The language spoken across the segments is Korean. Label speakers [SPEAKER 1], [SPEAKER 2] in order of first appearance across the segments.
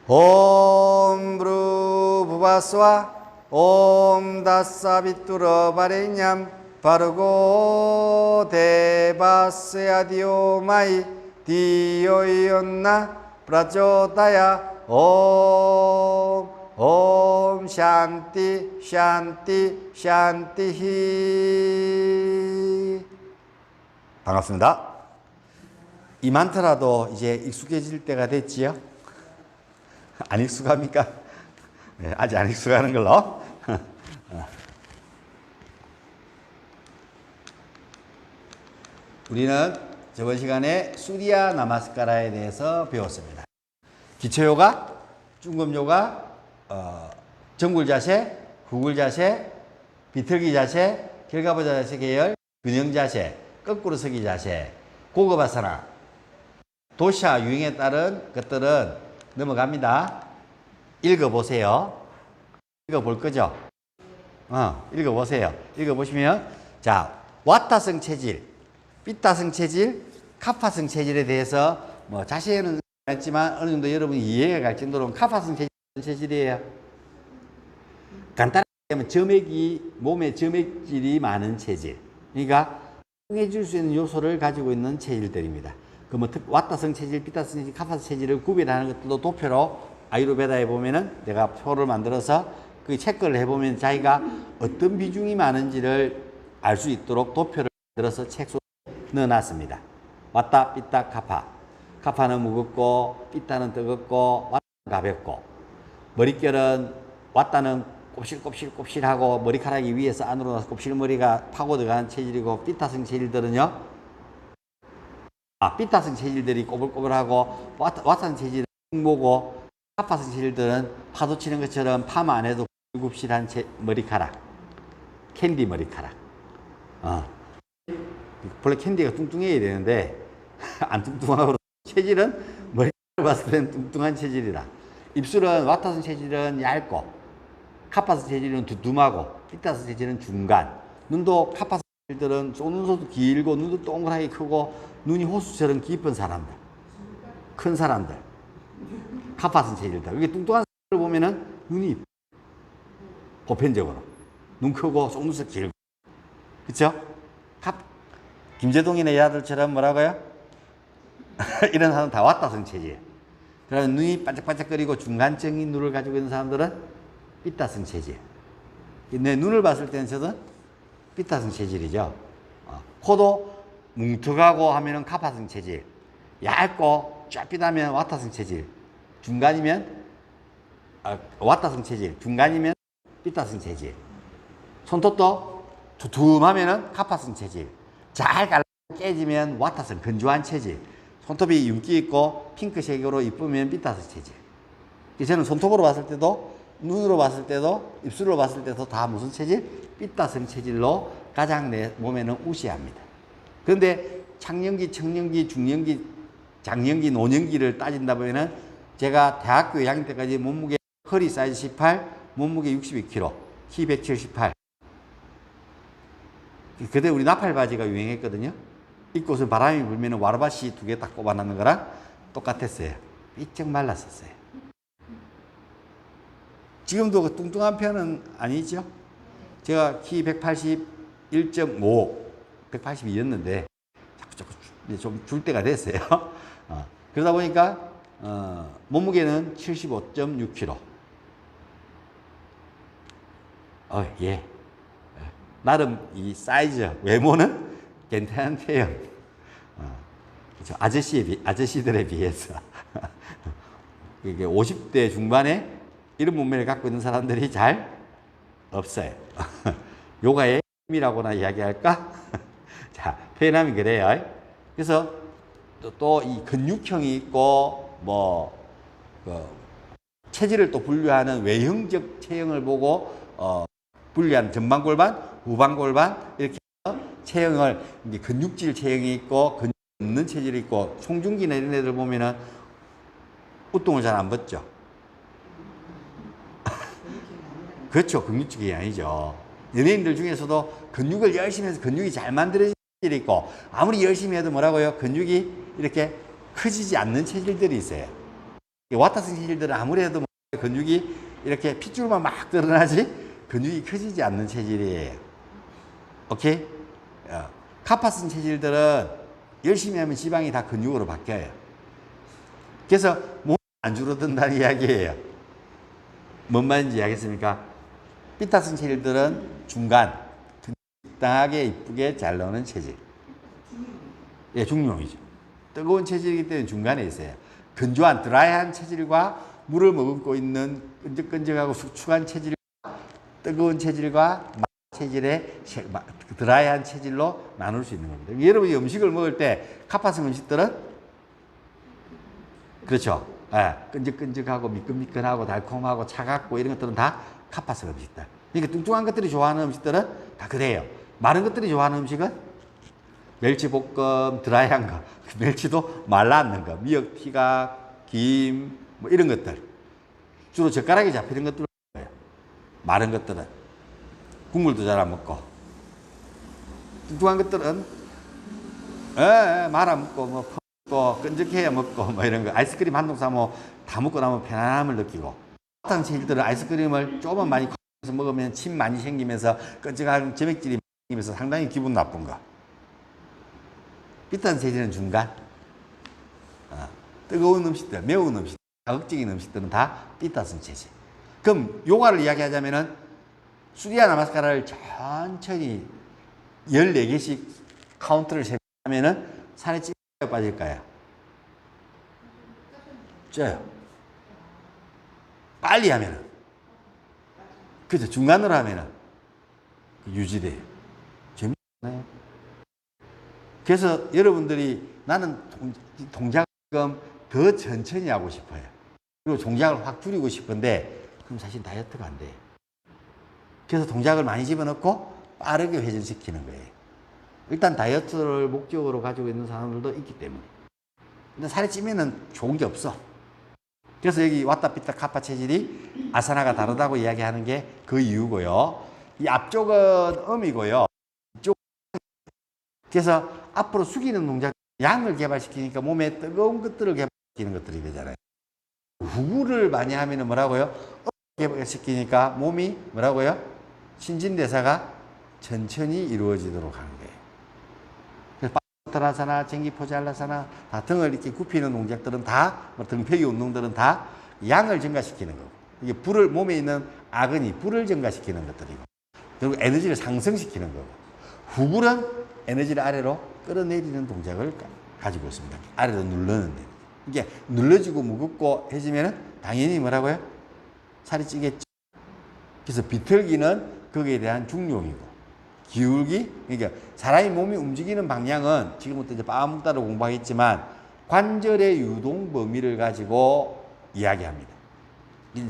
[SPEAKER 1] 옴 브루 부바스와 옴 다사비뚜러 바레냠 바르고 데바스야디오 마이 디오이온나 프라조다야 옴 샨티 샨티 샨티히. 반갑습니다. 이 만트라도 이제 익숙해질 때가 됐지요? 안 익숙합니까? 네, 아직 안 익숙하는 걸로. 우리는 저번 시간에 수리야 나마스카라에 대해서 배웠습니다. 기초요가, 중급요가, 정굴자세, 구굴자세, 비틀기 자세, 결과보자 자세 계열, 균형자세, 거꾸로 서기 자세, 고급아사나, 도샤 유행에 따른 것들은 넘어갑니다. 읽어보세요. 읽어볼 거죠? 읽어보세요. 읽어보시면, 자, 와타성 체질, 삐타성 체질, 카파성 체질에 대해서 뭐 자세히는 했지만 어느 정도 여러분이 이해가 갈 정도로 카파성 체질이에요. 간단하게 하면 점액이, 몸에 점액질이 많은 체질. 그러니까 해줄 수 있는 요소를 가지고 있는 체질들입니다. 그 뭐 와타성 체질, 삐타성 체질, 카파성 체질을 구별하는 것들도 도표로 아유르베다에 보면은 내가 표를 만들어서 그 체크를 해보면 자기가 어떤 비중이 많은지를 알 수 있도록 도표를 만들어서 책 속에 넣어놨습니다. 와타, 삐타, 카파. 카파는 무겁고 삐타는 뜨겁고 와타는 가볍고, 머릿결은 와타는 곱실곱실하고 머리카락이 위에서 안으로 나서 곱실머리가 파고 들어가는 체질이고, 삐타성 체질들은요, 삐타성 체질들이 꼬불꼬불하고 와타성 체질은 흑모고, 카파성 체질들은 파도 치는 것처럼 파마 안 해도 굽실한 머리카락, 캔디 머리카락. 원래 캔디가 뚱뚱해야 되는데 안 뚱뚱하고, 체질은 머리카락을 봤을 때는 뚱뚱한 체질이다. 입술은 와타성 체질은 얇고, 카파성 체질은 두툼하고, 삐타성 체질은 중간. 눈도 카파성 체질들은 속눈썹도 길고 눈도 동그랗게 크고 눈이 호수처럼 깊은 사람들, 큰 사람들, 카파성 체질들. 이게 뚱뚱한 사람을 보면은 눈이 보편적으로 눈 크고 속눈썹 길고, 그렇죠? 김재동이네 아들처럼 뭐라고요? 이런 사람은 다 와타성 체질. 그러면 눈이 반짝반짝거리고 중간적인 눈을 가지고 있는 사람들은 삐타성 체질. 내 눈을 봤을 때는 저도 삐타성 체질이죠. 코도 뭉툭하고 하면은 카파성 체질. 얇고 쫙삐하면 와타성 체질. 중간이면 와타성 체질. 중간이면 삐타성 체질. 손톱도 두툼하면은 카파성 체질. 잘 갈라 깨지면 와타성 건조한 체질. 손톱이 윤기 있고 핑크색으로 이쁘면 삐타성 체질. 저는 손톱으로 봤을 때도, 눈으로 봤을 때도, 입술로 봤을 때도 다 무슨 체질? 삐타성 체질로 가장 내 몸에는 우세합니다. 그런데 창년기, 청년기, 중년기, 장년기, 노년기를 따진다 보면은 제가 대학교 2학년 때까지 몸무게, 허리 사이즈 18, 몸무게 62kg, 키 178. 그때 우리 나팔 바지가 유행했거든요. 입고서 바람이 불면 와르바시 2개 딱 꼽아놓는 거랑 똑같았어요. 삐쩍 말랐었어요. 지금도 그 뚱뚱한 편은 아니죠. 제가 키 181.5, 182였는데 자꾸 좀 줄 때가 됐어요. 그러다 보니까 몸무게는 75.6kg. 예. 나름 이 사이즈, 외모는 괜찮대요. 그렇죠. 아저씨들에 비해서. 이게 50대 중반에 이런 몸매를 갖고 있는 사람들이 잘 없어요. 요가의 힘이라고나 이야기할까? 자, 표현하면 그래요. 그래서 또 이 근육형이 있고, 체질을 또 분류하는 외형적 체형을 보고, 분류하는 전방골반, 후방골반, 이렇게 체형을, 이제 근육질 체형이 있고, 근육 없는 체질이 있고, 송중기나 이런 애들 보면은 우통을 잘 안 벗죠. 그렇죠. 근육질이 아니죠. 연예인들 중에서도 근육을 열심히 해서 근육이 잘 만들어진 체질이 있고, 아무리 열심히 해도 뭐라고요? 근육이 이렇게 커지지 않는 체질들이 있어요. 와타성 체질들은 아무래도 근육이 이렇게 핏줄만 막 드러나지 근육이 커지지 않는 체질이에요. 오케이? 카파성 체질들은 열심히 하면 지방이 다 근육으로 바뀌어요. 그래서 몸이 안 줄어든다는 이야기예요. 뭔 말인지 알겠습니까? 비타성 체질들은 중간, 적당하게 이쁘게 잘 나오는 체질. 예, 중용이죠. 뜨거운 체질이기 때문에 중간에 있어요. 건조한 드라이한 체질과 물을 머금고 있는 끈적끈적하고 수축한 체질과 뜨거운 체질과 체질의 드라이한 체질로 나눌 수 있는 겁니다. 여러분이 음식을 먹을 때 카파성 음식들은 그렇죠. 예, 끈적끈적하고 미끈미끈하고 달콤하고 차갑고 이런 것들은 다 카파성 음식들. 그러니까 뚱뚱한 것들이 좋아하는 음식들은 다 그래요. 마른 것들이 좋아하는 음식은 멸치볶음, 드라이한 거, 멸치도 말라앉는 거, 미역, 피각, 김, 뭐 이런 것들. 주로 젓가락에 잡히는 것들을 먹어요. 마른 것들은. 국물도 잘 안 먹고. 뚱뚱한 것들은, 말아 먹고, 뭐, 먹고, 끈적해야 먹고, 뭐 이런 거. 아이스크림 한 통 사면 다 먹고 나면 편안함을 느끼고. 사탕 체질들은 아이스크림을 조금 많이 커서 먹으면 침 많이 생기면서 끈적한 점액질이 생기면서 상당히 기분 나쁜 거. 비타는 체질은 중간. 뜨거운 음식들, 매운 음식, 자극적인 음식들은 다 비타성 체질. 그럼 요가를 이야기하자면은 수리아 나마스카라를 천천히 14개씩 카운트를 세면은 살이 찌까요, 빠질까요? 쪄요. 빨리 하면은. 그죠? 중간으로 하면은 유지돼요. 재밌나요? 그래서 여러분들이 나는 동작을 더 천천히 하고 싶어요. 그리고 동작을 확 줄이고 싶은데 그럼 사실 다이어트가 안 돼요. 그래서 동작을 많이 집어넣고 빠르게 회전시키는 거예요. 일단 다이어트를 목적으로 가지고 있는 사람들도 있기 때문에. 근데 살이 찌면은 좋은 게 없어. 그래서 여기 왔다 피타 카파 체질이 아사나가 다르다고 이야기하는 게 그 이유고요. 이 앞쪽은 음이고요. 그래서 앞으로 숙이는 동작, 양을 개발시키니까 몸에 뜨거운 것들을 개발시키는 것들이 되잖아요. 후구를 많이 하면 뭐라고요? 개발시키니까 몸이 뭐라고요? 신진대사가 천천히 이루어지도록 하는 거예요. 그래서 파타라사나, 쟁기포잘라사나, 다 등을 이렇게 굽히는 동작들은 다, 등펴기 운동들은 다 양을 증가시키는 거고. 이게 불을, 몸에 있는 아그니, 불을 증가시키는 것들이고. 그리고 에너지를 상승시키는 거고. 후굴은 에너지를 아래로 끌어내리는 동작을 가지고 있습니다. 아래로 눌러는데. 이게 눌러지고 무겁고 해지면은 당연히 뭐라고요? 살이 찌겠죠. 그래서 비틀기는 거기에 대한 중용이고, 기울기, 그러니까 사람이 몸이 움직이는 방향은 지금부터 이제 빠묵따로 공부하겠지만 관절의 유동 범위를 가지고 이야기합니다.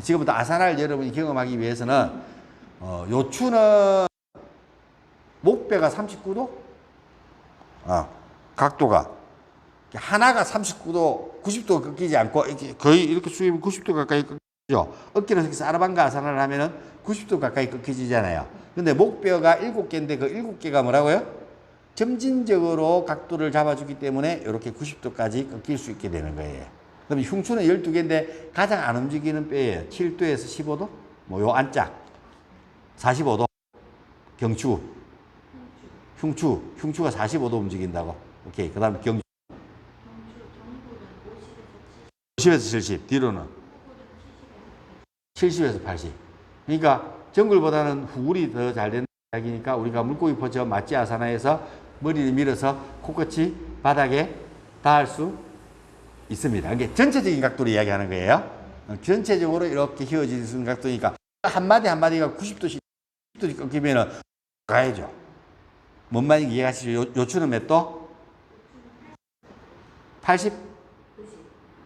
[SPEAKER 1] 지금부터 아사나를 여러분이 경험하기 위해서는 요추는 목배가 39도? 각도가. 하나가 39도, 90도가 꺾이지 않고, 거의 이렇게 수입은 90도 가까이 꺾이죠. 어깨를 이렇게 사라방가 아사나를 하면은 90도 가까이 꺾여지잖아요. 근데 목뼈가 7개인데 그 7개가 뭐라고요? 점진적으로 각도를 잡아주기 때문에 이렇게 90도까지 꺾일 수 있게 되는 거예요. 그다음에 흉추는 12개인데 가장 안 움직이는 뼈예요. 7도에서 15도? 뭐 요 안짝. 45도. 경추. 흉추가 45도 움직인다고. 오케이. 그 다음에 경추. 50에서 70. 뒤로는 70에서 80. 그러니까 정글보다는 후굴이 더 잘 된다는 이야기니까 우리가 물고기 포즈 맞지 아사나에서 머리를 밀어서 코끝이 바닥에 닿을 수 있습니다. 이게 전체적인 각도로 이야기하는 거예요. 전체적으로 이렇게 휘어지는 각도니까 한마디 한마디가 90도씩 꺾이면은 가야죠. 뭔 말인지 이해하시죠? 요추는 몇 도?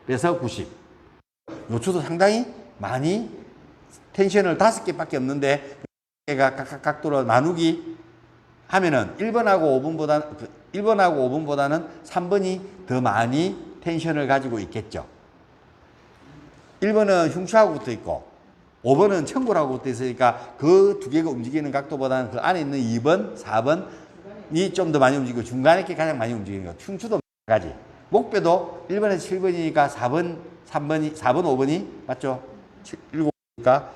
[SPEAKER 1] 80에서 90. 요추도 상당히 많이 텐션을 5개밖에 없는데 가 각각 각도로 나누기 하면은 1번하고 5번보다는 3번이 더 많이 텐션을 가지고 있겠죠. 1번은 흉추하고 붙어 있고 5번은 청골하고 붙어 있으니까 그 두 개가 움직이는 각도보다는 그 안에 있는 2번, 4번이 좀 더 많이 움직이고 중간에 게 가장 많이 움직이는 것. 흉추도 마찬가지. 목뼈도 1번에서 7번이니까 4번, 3번이, 4번, 5번이 맞죠? 7, 7이니까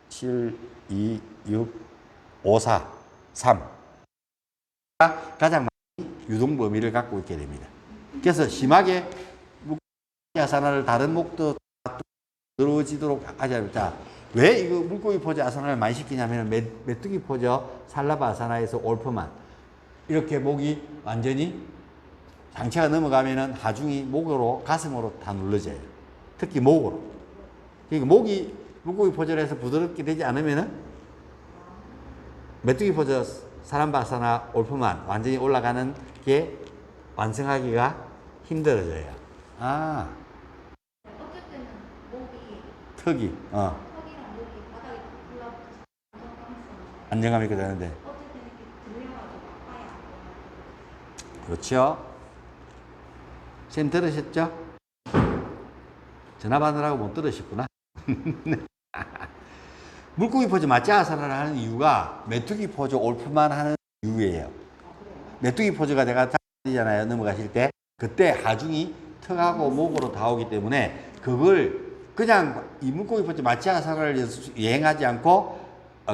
[SPEAKER 1] 7, 2, 6, 5, 4, 3. 가장 많이 유동 범위를 갖고 있게 됩니다. 그래서 심하게 아사나를 다른 목도 들어오지도록 하지 않을까. 왜 이거 물고기 포즈 아사나를 많이 시키냐면 메뚜기 포즈 살라바 아사나에서 올프만 이렇게 목이 완전히 상체가 넘어가면은 하중이 목으로 가슴으로 다 눌러져요. 특히 목으로. 그러니까 목이 물고기 포즈를 해서 부드럽게 되지 않으면은 메뚜기 포즈 사람바 아사나 올프만 완전히 올라가는 게 완성하기가 힘들어져요. 아.
[SPEAKER 2] 어쨌든 목이
[SPEAKER 1] 턱이,
[SPEAKER 2] 턱이랑 목이 바닥에 올라붙어서
[SPEAKER 1] 안정감이 있게 되는데.
[SPEAKER 2] 어쨌든 이렇게 들려가지고 아파야 안 돼요.
[SPEAKER 1] 그렇죠. 쌤 들으셨죠? 전화 받느라고 못 들으셨구나. 물고기 포즈 맞지 아사나를 하는 이유가 메뚜기 포즈 올프만 하는 이유예요. 메뚜기 포즈가 내가 잖아요. 넘어가실 때 그때 하중이 턱하고 목으로 다 오기 때문에 그걸 그냥 이 물고기 포즈 맞지 아사나를 여행하지 않고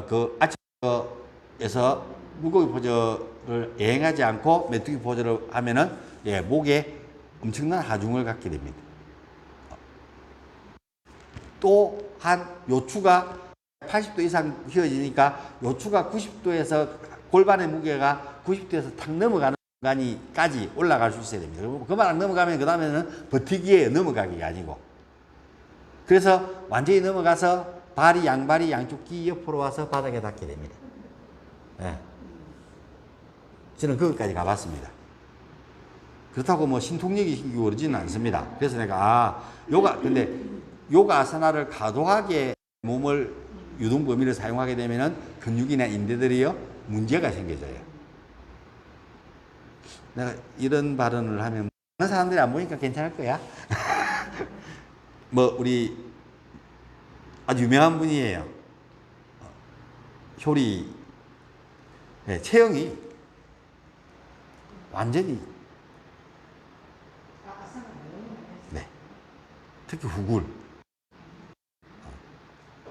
[SPEAKER 1] 그 아침에서 물고기 포즈를 여행하지 않고 메뚜기 포즈를 하면은 예, 목에 엄청난 하중을 갖게 됩니다. 또한 요추가 80도 이상 휘어지니까 요추가 90도에서 골반의 무게가 90도에서 탁 넘어가는 순간까지 올라갈 수 있어야 됩니다. 그만 안 넘어가면 그 다음에는 버티기에 넘어가기가 아니고. 그래서 완전히 넘어가서 발이 양발이 양쪽 귀 옆으로 와서 바닥에 닿게 됩니다. 네. 저는 거기까지 가봤습니다. 그렇다고 뭐 신통력이 생기고 그러지는 않습니다. 그래서 내가 근데 요가 아사나를 과도하게 몸을 유동 범위를 사용하게 되면은 근육이나 인대들이요 문제가 생겨져요. 내가 이런 발언을 하면 많은 사람들이 안 보니까 괜찮을 거야. 뭐 우리 아주 유명한 분이에요. 효리 네, 체형이 완전히 네 특히 후굴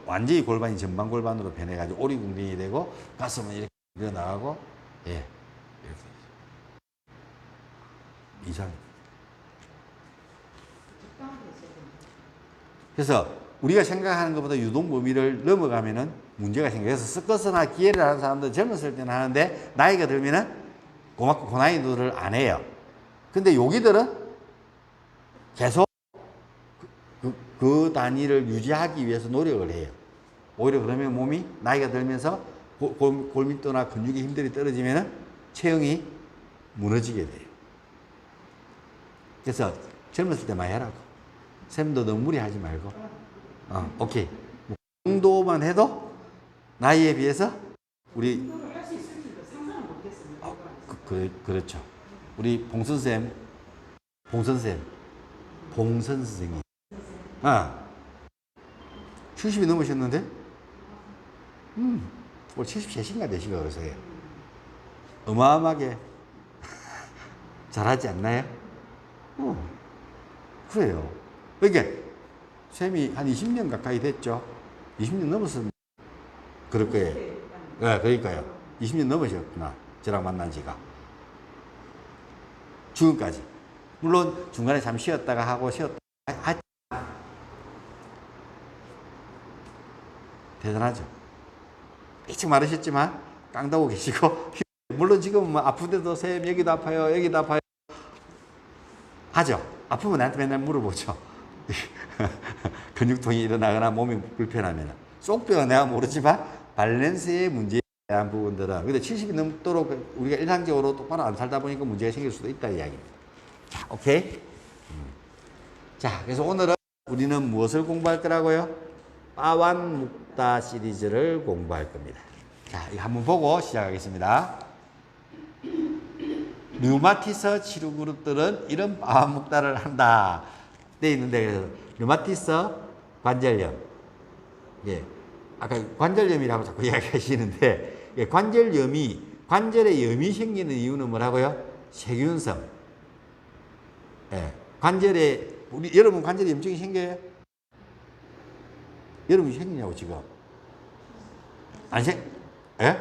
[SPEAKER 1] 완전히 골반이 전방 골반으로 변해가지고 오리궁둥이 되고 가슴은 이렇게 일어나가고 예 이렇게 이상. 그래서 우리가 생각하는 것보다 유동 범위를 넘어가면은 문제가 생겨요. 그래서 서커스나 기회를 하는 사람들 젊었을 때는 하는데 나이가 들면은 고맙고 고난이도를 안 해요. 근데 여기들은 계속 그 단위를 유지하기 위해서 노력을 해요. 오히려 그러면 몸이 나이가 들면서 골밀도나 근육의 힘들이 떨어지면 체형이 무너지게 돼요. 그래서 젊었을 때 많이 하라고. 쌤도 너무 무리하지 말고. 오케이. 그 정도만 해도 나이에 비해서 우리
[SPEAKER 3] 할수 있을지도 상상을 못했습니다.
[SPEAKER 1] 그렇죠. 우리 봉선 선생님. 70이 넘으셨는데? 올 73인가 되시가 그러세요. 어마어마하게 잘하지 않나요? 그래요. 그러니까 쌤이 한 20년 가까이 됐죠. 20년 넘었으면 그럴 거예요. 네, 그러니까요. 20년 넘으셨구나. 저랑 만난 지가. 지금까지. 물론 중간에 잠시 쉬었다가 하고 쉬었다가 대단하죠. 일찍 마르셨지만 깡다고 계시고 물론 지금은 뭐 아픈데도 쌤 여기도 아파요 여기도 아파요 하죠. 아프면 나한테 맨날 물어보죠. 근육통이 일어나거나 몸이 불편하면 쏙뼈는 내가 모르지만 밸런스의 문제에 대한 부분들은 근데 70이 넘도록 우리가 일상적으로 똑바로 안 살다 보니까 문제가 생길 수도 있다 이야기입니다. 자, 오케이. 자, 그래서 오늘은 우리는 무엇을 공부할 거라고요? 빠완 묵다 시리즈를 공부할 겁니다. 자, 이거 한번 보고 시작하겠습니다. 류마티스 치료 그룹들은 이런 빠완 묵다를 한다. 돼 있는데, 그래서 류마티스 관절염. 예. 아까 관절염이라고 자꾸 이야기하시는데, 예, 관절에 염이 생기는 이유는 뭐라고요? 세균성. 예. 관절에 우리 여러분 관절에 염증이 생겨요? 여러분이 생기냐고 지금? 안 생? 예?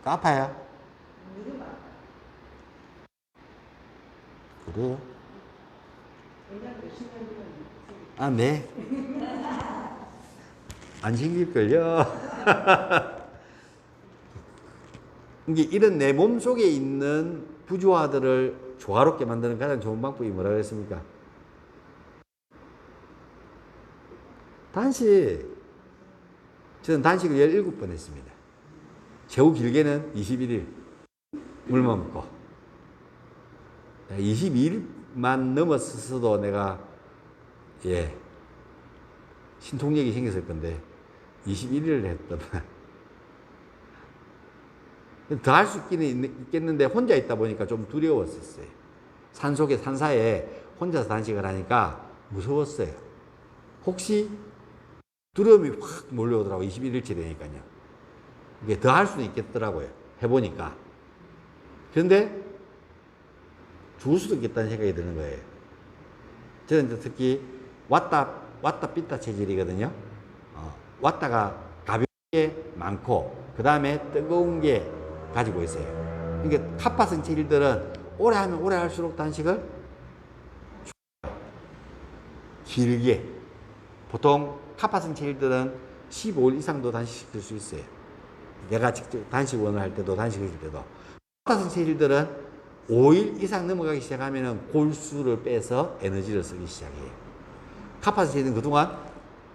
[SPEAKER 1] 아파요? 그래요? 아, 네. 안 생길걸요? 이게 이런 내 몸 속에 있는 부조화들을 조화롭게 만드는 가장 좋은 방법이 뭐라고 했습니까? 단식. 저는 단식을 17번 했습니다. 최후 길게는 21일. 물만 먹고. 22일만 넘었어도 내가, 예, 신통력이 생겼을 건데, 21일을 했더만. 더 할 수 있겠는데, 혼자 있다 보니까 좀 두려웠었어요. 산속에, 산사에 혼자서 단식을 하니까 무서웠어요. 혹시 두려움이 확 몰려오더라고요. 21일째 되니까요. 이게 더 할 수는 있겠더라고요. 해보니까. 그런데 죽을 수도 있겠다는 생각이 드는 거예요. 저는 특히 왔다 삐따 체질이거든요. 왔다가 가볍게 많고 그 다음에 뜨거운 게 가지고 있어요. 그러니까 카파성 체질들은 오래 하면 오래 할수록 단식을 길게, 보통 카파성 체질들은 15일 이상도 단식시킬 수 있어요. 내가 직접 단식원을 할 때도 단식을 할 때도. 카파성 체질들은 5일 이상 넘어가기 시작하면 골수를 빼서 에너지를 쓰기 시작해요. 카파성 체질은 그동안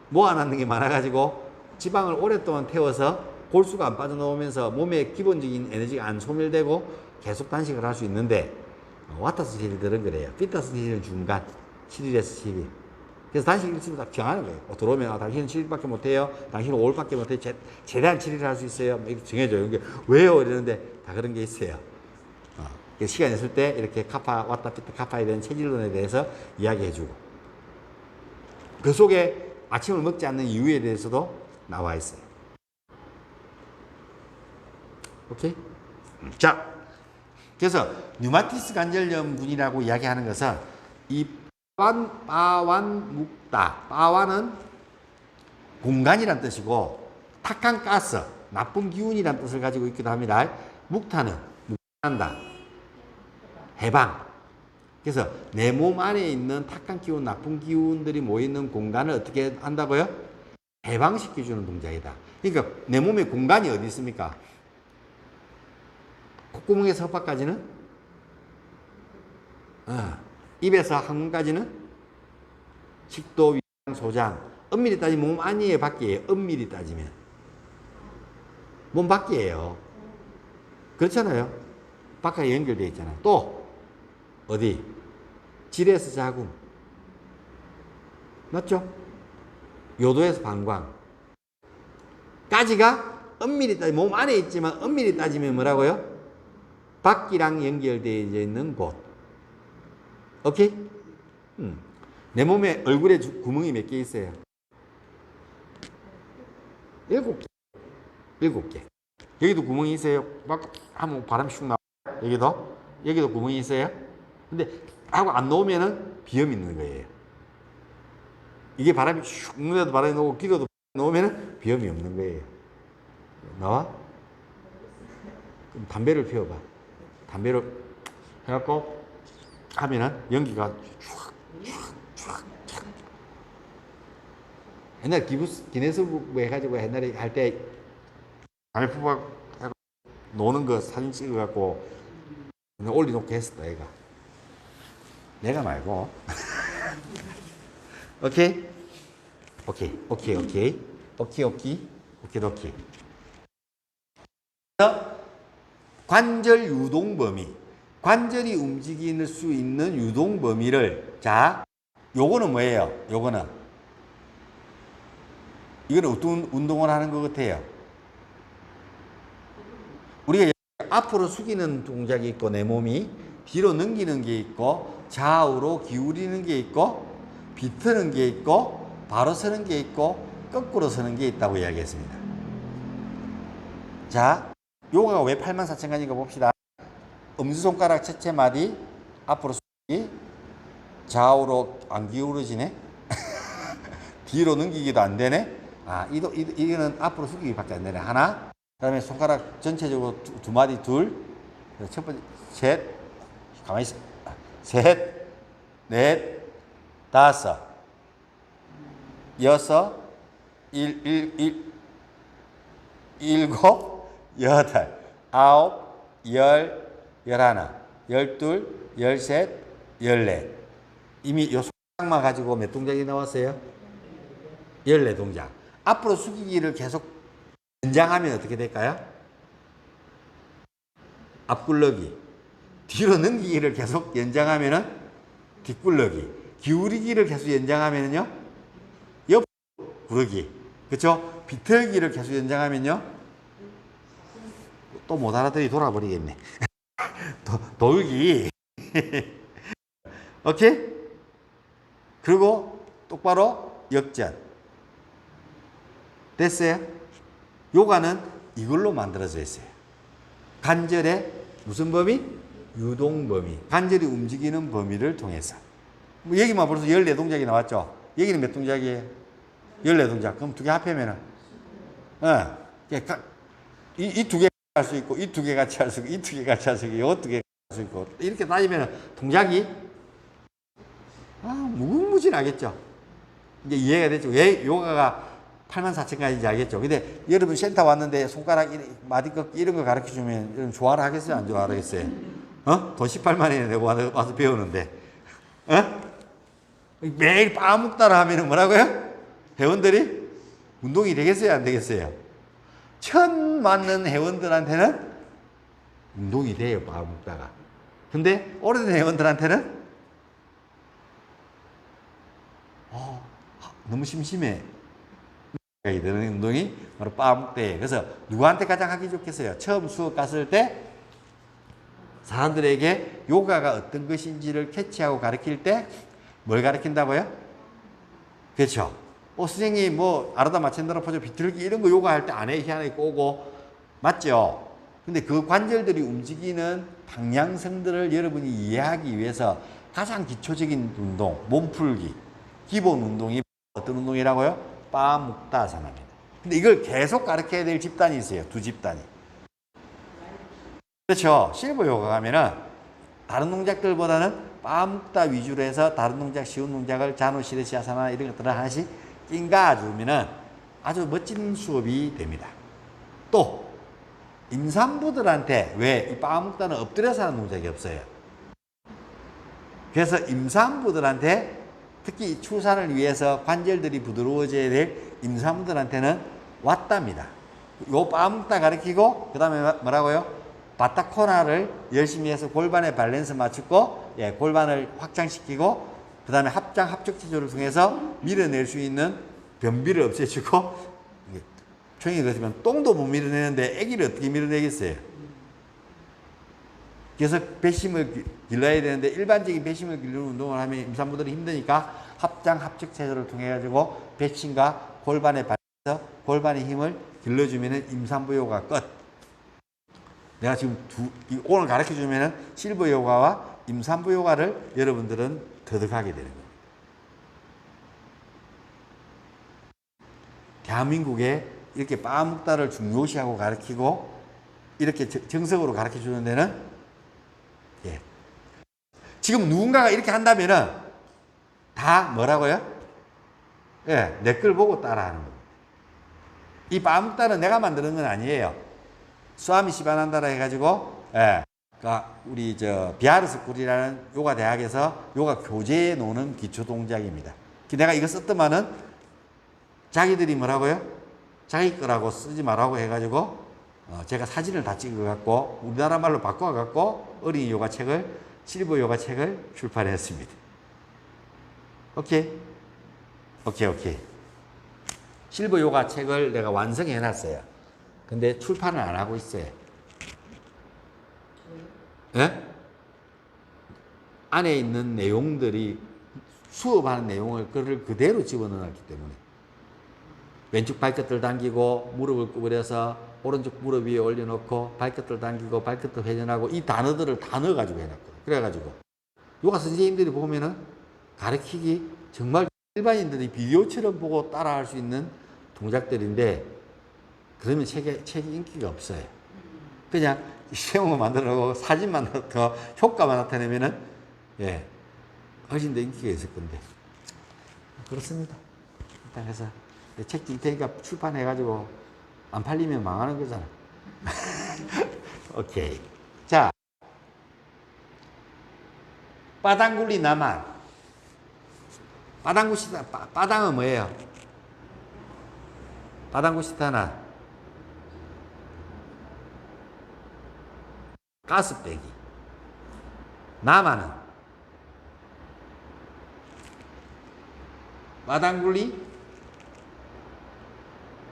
[SPEAKER 1] 모아놨는 게 많아가지고 지방을 오랫동안 태워서 골수가 안 빠져나오면서 몸에 기본적인 에너지가 안 소멸되고 계속 단식을 할 수 있는데, 와타성 체질들은 그래요. 피타성 체질은 중간 7일에서 10일. 그래서 단식 일수를 딱 정하는 거예요. 들어오면 당신은 7일밖에 못해요. 당신은 5일밖에 못해요. 최대한 7일 할 수 있어요. 뭐 이렇게 정해줘요. 이게 왜요? 이러는데 다 그런 게 있어요. 시간 있을 때 이렇게 카파, 왔다 피타 카파에 대한 체질론에 대해서 이야기해주고, 그 속에 아침을 먹지 않는 이유에 대해서도 나와 있어요. 오케이? 자, 그래서 류마티스 관절염분이라고 이야기하는 것은 이 빠완 묵다. 빠완은 공간이란 뜻이고, 탁한 가스, 나쁜 기운이란 뜻을 가지고 있기도 합니다. 묵타는 묵한다, 해방. 그래서 내 몸 안에 있는 탁한 기운, 나쁜 기운들이 모이는 공간을 어떻게 한다고요? 해방시켜주는 동작이다. 그러니까 내 몸에 공간이 어디 있습니까? 콧구멍에서 혓바까지는, 입에서 항문까지는 식도, 위장, 소장. 엄밀히 따지면 몸 안이에요, 밖이에요? 엄밀히 따지면 몸 밖이에요. 그렇잖아요. 바깥에 연결되어 있잖아요. 또 어디? 질에서 자궁, 맞죠? 요도에서 방광 까지가 엄밀히 따지면 몸 안에 있지만 엄밀히 따지면 뭐라고요? 밖이랑 연결되어 있는 곳. 오케이? 내 몸에 얼굴에 구멍이 몇 개 있어요? 7개. 7개. 여기도 구멍이 있어요. 막 하면 바람 슉 나와요. 여기도 구멍이 있어요. 근데 하고 안 놓으면은 비염이 있는 거예요. 이게 바람이 슉, 눈에도 바람이 나오고 귀로도 놓으면은 비염이 없는 거예요. 나와? 그럼 담배를 피워봐. 담배를 해갖고 하면은 연기가 쫙. 옛날 기네스북 해가지고 옛날에 할 때 담배 피워 노는 거 사진 찍어갖고 올려놓고 했었다, 얘가. 내가 말고. 오케이? 오케이. 관절 유동 범위. 관절이 움직일 수 있는 유동 범위를, 자, 요거는 뭐예요? 이거는 어떤 운동을 하는 것 같아요? 우리가 앞으로 숙이는 동작이 있고, 내 몸이 뒤로 넘기는 게 있고, 좌우로 기울이는 게 있고, 비트는 게 있고, 바로 서는 게 있고, 거꾸로 서는 게 있다고 이야기했습니다. 자, 요가가 왜 84,000가지인가 봅시다. 엄지손가락 첫째 마디 앞으로 숙이기, 좌우로 안 기울어지네. 뒤로 넘기기도 안 되네. 이거는 앞으로 숙이기밖에 안 되네. 하나. 그다음에 손가락 전체적으로 두 마디 둘. 첫 번째 셋. 가만히 있어. 셋, 넷, 다섯, 여섯, 일곱, 여덟, 아홉, 열, 열하나, 열둘, 열셋, 열넷. 이미 요 손가락만 가지고 몇 동작이 나왔어요? 14동작. 앞으로 숙이기를 계속 연장하면 어떻게 될까요? 앞굴러기. 뒤로 넘기기를 계속 연장하면은 뒷굴러기. 기울이기를 계속 연장하면은요? 옆 구르기. 그렇죠? 비틀기를 계속 연장하면요? 또 못 알아들이 돌아버리겠네. 돌기. 오케이? 그리고 똑바로 역전. 됐어요? 요가는 이걸로 만들어져 있어요. 관절의 무슨 범위? 유동 범위. 관절이 움직이는 범위를 통해서. 뭐 여기만 벌써 14동작이 나왔죠? 여기는 몇 동작이에요? 14동작. 그럼 두 개 합하면은, 이 두 개 할 수 있고, 이 두 개 같이 할 수 있고, 이 두 개 같이 할 수 있고, 이 두 개 할 수 있고. 이렇게 따지면 동작이, 무궁무진하겠죠? 이제 이해가 됐죠? 왜 요가가 84,000가지인지 알겠죠? 근데 여러분 센터 왔는데 손가락 마디 꺾기 이런 거 가르쳐 주면 여러분 좋아라 하겠어요? 안 좋아라 하겠어요? 돈 18만 원이나 내고 와서 배우는데. 매일 빠묵따라 하면 뭐라고요? 회원들이 운동이 되겠어요? 안 되겠어요? 처음 맞는 회원들한테는 운동이 돼요, 빠묵따가. 근데 오래된 회원들한테는 너무 심심해. 되는 운동이 바로 빠묵대예요. 그래서 누구한테 가장 하기 좋겠어요? 처음 수업 갔을 때 사람들에게 요가가 어떤 것인지를 캐치하고 가르칠 때 뭘 가르친다고요? 그렇죠. 선생님 아르다 마첸드라 포즈 비틀기 이런 거 요가 할 때 안에 희한하게 꼬고 맞죠? 근데 그 관절들이 움직이는 방향성들을 여러분이 이해하기 위해서 가장 기초적인 운동, 몸풀기, 기본 운동이 어떤 운동이라고요? 빠묵다사나입니다. 근데 이걸 계속 가르쳐야 될 집단이 있어요. 두 집단이. 그렇죠. 실버 요가 가면은 다른 동작들보다는 빠묵다 위주로 해서 다른 동작, 쉬운 동작을 자누, 시르시, 아사나 이런 것들을 하나씩 낑가주면은 아주 멋진 수업이 됩니다. 또 임산부들한테 왜 이 빠묵다는 엎드려서 하는 동작이 없어요. 그래서 임산부들한테 특히 출산을 위해서 관절들이 부드러워져야 될 임산부들한테는 왔답니다. 요 빠묵다 가르치고 그 다음에 뭐라고요? 바타코나를 열심히 해서 골반의 밸런스 맞추고 골반을 확장시키고 그 다음에 합장 합적 체조를 통해서 밀어낼 수 있는 변비를 없애주고 총이 그렇지만 똥도 못 밀어내는데 아기를 어떻게 밀어내겠어요? 그래서 배심을 길러야 되는데 일반적인 배심을 기르는 운동을 하면 임산부들이 힘드니까 합장 합적 체조를 통해 가지고 배심과 골반의 밸런스 골반의 힘을 길러주면 임산부 요가 끝. 내가 지금 오늘 가르쳐 주면은 실버 요가와 임산부 요가를 여러분들은 터득하게 되는 거예요. 대한민국에 이렇게 빠묵다를 중요시하고 가르치고 이렇게 정석으로 가르쳐 주는 데는 지금 누군가가 이렇게 한다면은 다 뭐라고요? 내 걸 보고 따라하는 거예요. 이 빠묵다는 내가 만드는 건 아니에요. 스와미 시바난다라 해가지고, 우리 비하르 스쿨이라는 요가 대학에서 요가 교재에 놓는 기초 동작입니다. 내가 이거 썼더만은 자기들이 뭐라고요? 자기 거라고 쓰지 말라고 해가지고, 제가 사진을 다 찍어갖고, 우리나라 말로 바꿔갖고, 어린이 요가 책을, 실버 요가 책을 출판했습니다. 오케이? 오케이. 실버 요가 책을 내가 완성해 놨어요. 근데 출판을 안 하고 있어요. 안에 있는 내용들이 수업하는 내용을 그대로 집어넣었기 때문에 왼쪽 발끝을 당기고 무릎을 구부려서 오른쪽 무릎 위에 올려놓고 발끝을 당기고 발끝을 회전하고 이 단어들을 다 넣어가지고 해놨거든. 그래가지고 요가 선생님들이 보면은 가르치기 정말 일반인들이 비디오처럼 보고 따라할 수 있는 동작들인데 그러면 책이 인기가 없어요. 그냥 시험을 만들어 놓고 사진만 더 효과만 나타내면은 예 훨씬 더 인기가 있을 건데 그렇습니다. 일단 해서 책 줄 테니까 출판해가지고 안 팔리면 망하는 거잖아. 오케이. 자, 빠당굴리 나만. 빠당구시타, 빠당은 뭐예요? 빠당구시타나 가스 빼기. 나만은 빠당굴리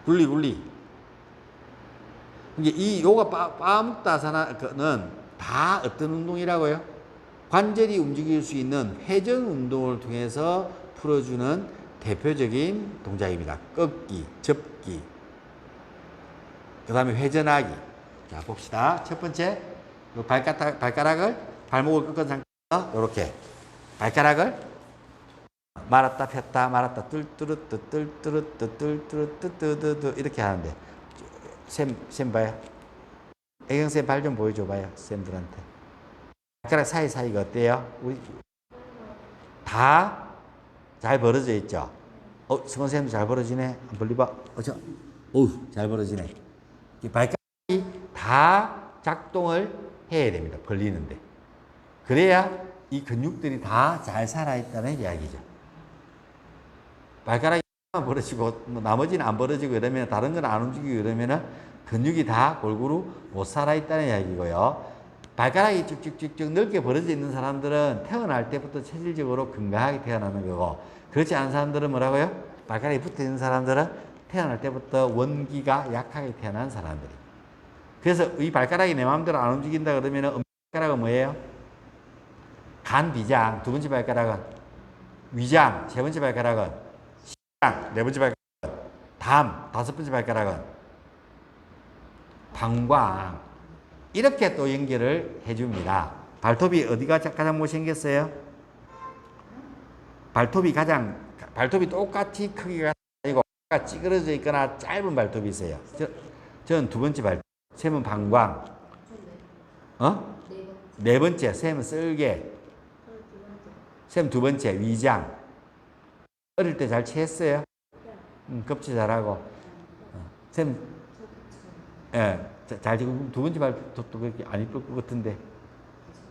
[SPEAKER 1] 굴리. 이게 이 요가 빠묵다사나는 다 어떤 운동이라고요? 관절이 움직일 수 있는 회전 운동을 통해서 풀어주는 대표적인 동작입니다. 꺾기, 접기, 그 다음에 회전하기. 자, 봅시다. 첫 번째, 발가락을, 발목을 꺾은 상태에서 이렇게 발가락을 말았다 폈다 말았다 뜰뜨르뜨 이렇게 하는데 쌤 봐요. 애경쌤 발 좀 보여줘 봐요. 쌤들한테. 발가락 사이가 어때요? 우리 다 잘 벌어져 있죠? 승원쌤도 잘 벌어지네. 벌리봐. 잘 벌어지네. 이 발가락이 다 작동을 해야 됩니다. 벌리는데. 그래야 이 근육들이 다 잘 살아있다는 이야기죠. 발가락이 벌어지고 나머지는 안 벌어지고 이러면 다른 건 안 움직이고 이러면은 근육이 다 골고루 못 살아있다는 이야기고요. 발가락이 쭉쭉쭉쭉 넓게 벌어져 있는 사람들은 태어날 때부터 체질적으로 건강하게 태어나는 거고 그렇지 않은 사람들은 뭐라고요? 발가락이 붙어 있는 사람들은 태어날 때부터 원기가 약하게 태어난 사람들이. 그래서 이 발가락이 내 마음대로 안 움직인다 그러면은 발가락은 뭐예요? 간, 비장. 두 번째 발가락은 위장. 세 번째 발가락은 시장. 네 번째 발가락은 담. 다섯 번째 발가락은 방광. 이렇게 또 연결을 해줍니다. 발톱이 어디가 가장 못생겼어요? 발톱이 똑같이 크기가 아니고 찌그러져 있거나 짧은 발톱이 있어요. 저는 두 번째 발톱. 쌤은 방광. 네 번째. 쌤은 쓸개. 쌤 두 번째. 위장. 어릴 때 잘 체했어요? 껍질 잘하고. 쌤, 예, 잘 지금 두 번째 발톱도 그렇게 안 이쁠 것 같은데.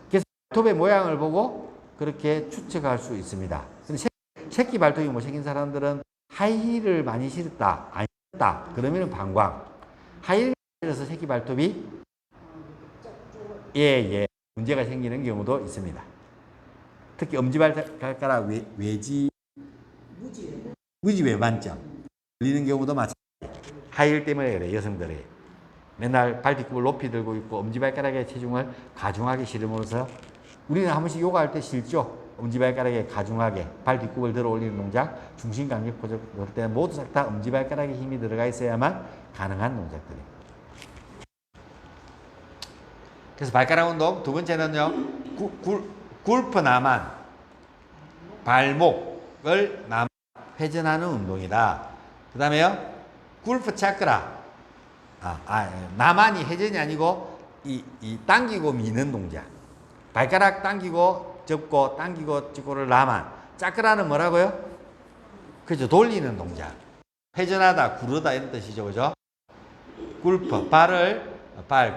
[SPEAKER 1] 그래서 발톱의 모양을 보고 그렇게 추측할 수 있습니다. 근데 새끼 발톱이 못생긴 사람들은 하이힐을 많이 신었다, 안 신었다, 그러면은 방광. 하이힐을 신어서 새끼 발톱이 문제가 생기는 경우도 있습니다. 특히 엄지발가락 무지 외반점 걸리는 경우도 마찬가지예요. 하이힐 때문에 그래, 여성들이. 맨날 발뒤꿈을 높이 들고 있고 엄지발가락에 체중을 가중하게 실으면서 우리는 한 번씩 요가할 때 싫죠? 엄지발가락에 가중하게 발뒤꿈을 들어 올리는 동작, 중심간격 포즈 그럴 때는 모두 다 엄지발가락에 힘이 들어가 있어야만 가능한 동작들이에요. 그래서 발가락 운동 두 번째는요, 굴프 나만, 발목을 회전하는 운동이다. 그 다음에요, 굴프 차크라. 나만이 회전이 아니고 이 당기고 미는 동작. 발가락 당기고 접고 당기고 접고를 나만. 차크라는 뭐라고요? 그죠, 돌리는 동작. 회전하다, 구르다 이런 뜻이죠, 그죠? 굴프,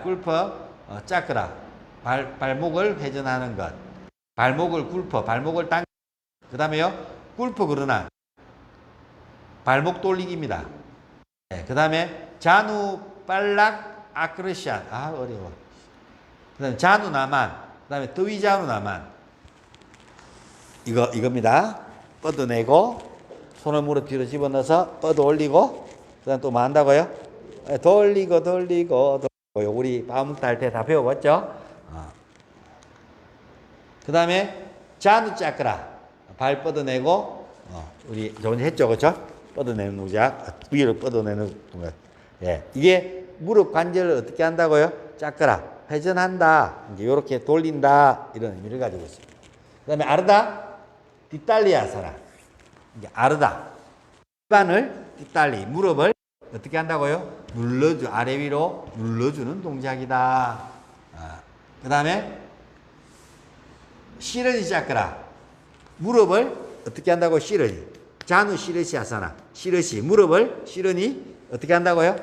[SPEAKER 1] 굴프, 차크라. 발목을 회전하는 것. 발목을 굴프, 발목을 당기. 그 다음에요, 굴프 그러나 발목 돌리기입니다. 네, 그 다음에 자누 빨락 아크르시안. 어려워. 그 다음에 자누 나만. 그 다음에 더위 자누 나만. 이겁니다. 뻗어내고, 손을 무릎 뒤로 집어넣어서 뻗어 올리고, 그 다음에 또 뭐 한다고요? 돌리고. 우리 바움묵다 할 때 다 배워봤죠? 그 다음에 자누 짜크라. 발 뻗어내고, 우리 저번에 했죠, 그렇죠? 뻗어내는 동작, 위로 뻗어내는 동작. 예, 이게 무릎 관절을 어떻게 한다고요? 짜크라, 회전한다, 이렇게 돌린다 이런 의미를 가지고 있습니다. 그 다음에 아르다, 뒷달리아사나. 이게 아르다. 골반을 뒷달리, 무릎을 어떻게 한다고요? 아래 위로 눌러주는 동작이다. 그 다음에 시러지 자크라. 무릎을 어떻게 한다고? 시러지. 자누 시러시 아사나. 시러시. 무릎을 시러니 어떻게 한다고요?